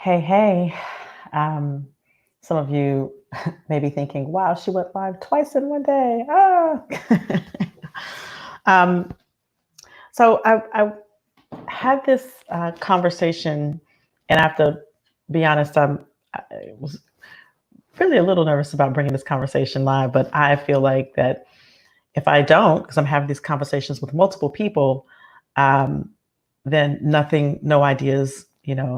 Hey, hey. Um, some of you may be thinking, wow, she went live twice in one day. Ah. um, so I had this conversation, and I have to be honest, I was really a little nervous about bringing this conversation live, but I feel like that if I don't, because I'm having these conversations with multiple people, um, then nothing, no ideas,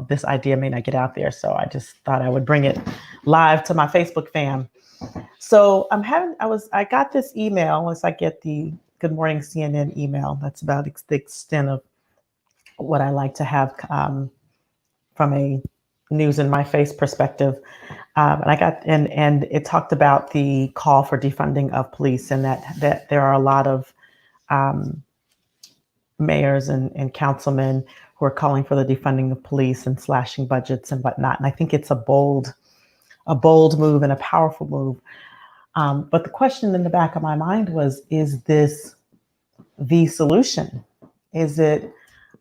this idea may not get out there. So I just thought I would bring it live to my Facebook fam. So I got this email as I get the Good Morning CNN email. That's about the extent of what I like to have from a news in my face perspective. And it talked about the call for defunding of police, and that there are a lot of um, mayors and councilmen who are calling for the defunding of police and slashing budgets and whatnot. And I think it's a bold move and a powerful move. But the question in the back of my mind was, is this the solution? Is it,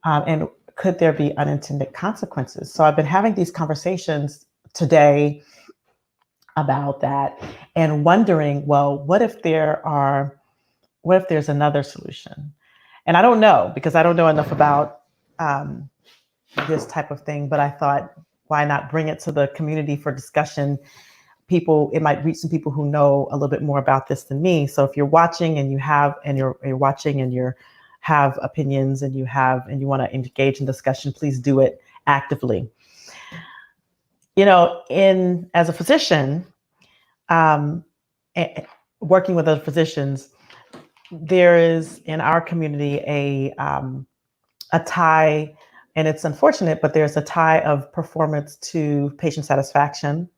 and could there be unintended consequences? So I've been having these conversations today about that and wondering, well, what if there's another solution? And I don't know, because I don't know enough about um, this type of thing, but I thought, why not bring it to the community for discussion? It might reach some people who know a little bit more about this than me. So if you're watching and you're watching and you have opinions and you want to engage in discussion, please do it actively. As a physician, working with other physicians, there is in our community a tie, and it's unfortunate, but there's a tie of performance to patient satisfaction.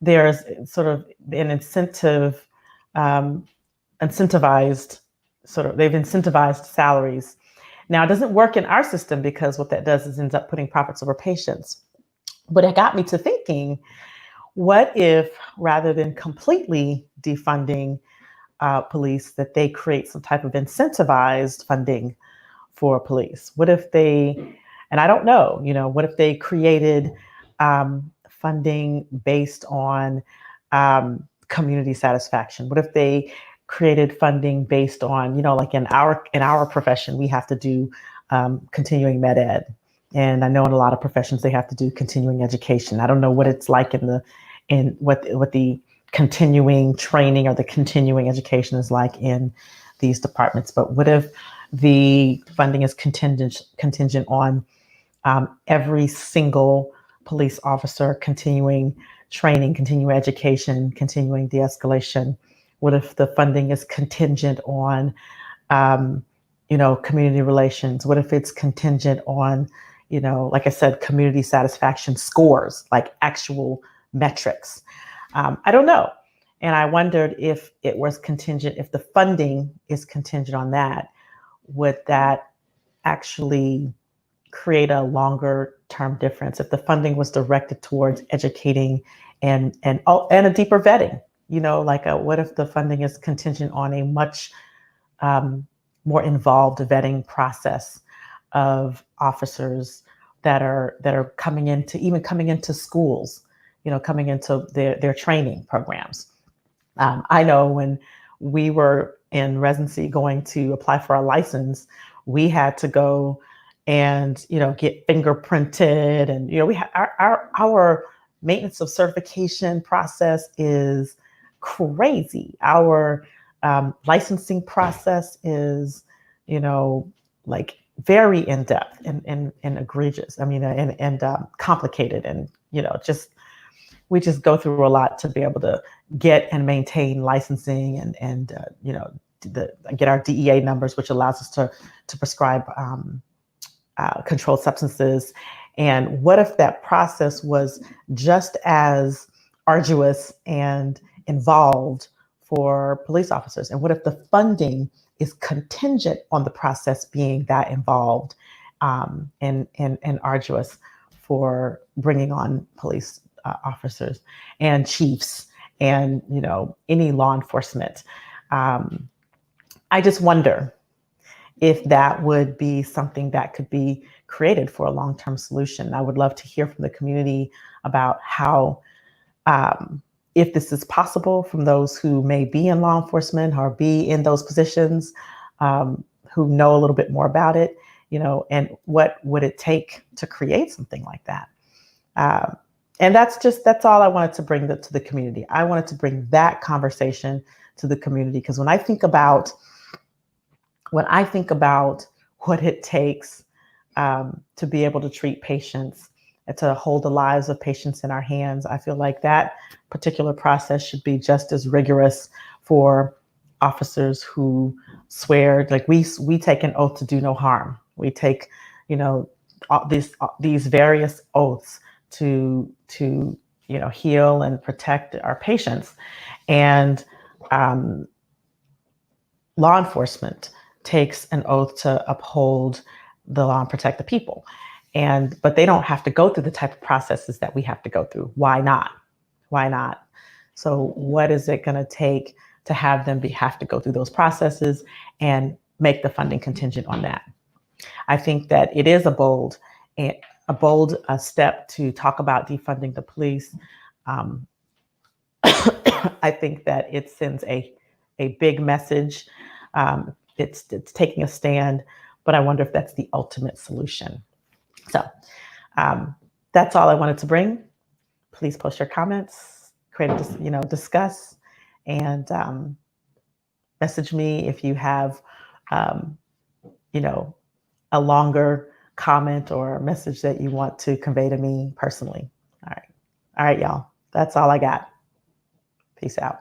There's sort of an incentivized they've incentivized salaries. Now, it doesn't work in our system because what that does is ends up putting profits over patients. But it got me to thinking, what if rather than completely defunding police, that they create some type of incentivized funding for police? What if and I don't know, what if they created funding based on community satisfaction? What if they created funding based on, like in our profession, we have to do continuing med ed. And I know in a lot of professions, they have to do continuing education. I don't know what it's like in what the continuing training or the continuing education is like in these departments. But what if the funding is contingent on every single police officer continuing training, continuing education, continuing de-escalation? What if the funding is contingent on, community relations? What if it's contingent on, like I said, community satisfaction scores, like actual metrics? I don't know. And I wondered if it was contingent, if the funding is contingent on that, would that actually create a longer term difference if the funding was directed towards educating and a deeper vetting? What if the funding is contingent on a much more involved vetting process of officers that are coming into schools, coming into their training programs? I know when we were in residency going to apply for our license, we had to go and get fingerprinted, and we have our maintenance of certification process is crazy. Our licensing process is like very in depth and egregious. I mean, and complicated, and we just go through a lot to be able to get and maintain licensing and get our DEA numbers, which allows us to prescribe controlled substances. And what if that process was just as arduous and involved for police officers? And what if the funding is contingent on the process being that involved and arduous for bringing on police officers and chiefs and any law enforcement? I just wonder if that would be something that could be created for a long-term solution. I would love to hear from the community about how, if this is possible, from those who may be in law enforcement or be in those positions, who know a little bit more about it, and what would it take to create something like that? And that's all I wanted to bring to the community. I wanted to bring that conversation to the community, because when I think about what it takes, to be able to treat patients and to hold the lives of patients in our hands, I feel like that particular process should be just as rigorous for officers who swear. Like we take an oath to do no harm. We take, these various oaths to heal and protect our patients. And law enforcement takes an oath to uphold the law and protect the people. But they don't have to go through the type of processes that we have to go through. Why not? Why not? So what is it going to take to have them have to go through those processes and make the funding contingent on that? I think that it is a bold step to talk about defunding the police. I think that it sends a big message. It's taking a stand, but I wonder if that's the ultimate solution. So that's all I wanted to bring. Please post your comments, discuss, and message me if you have, a longer comment or message that you want to convey to me personally. All right, y'all. That's all I got. Peace out.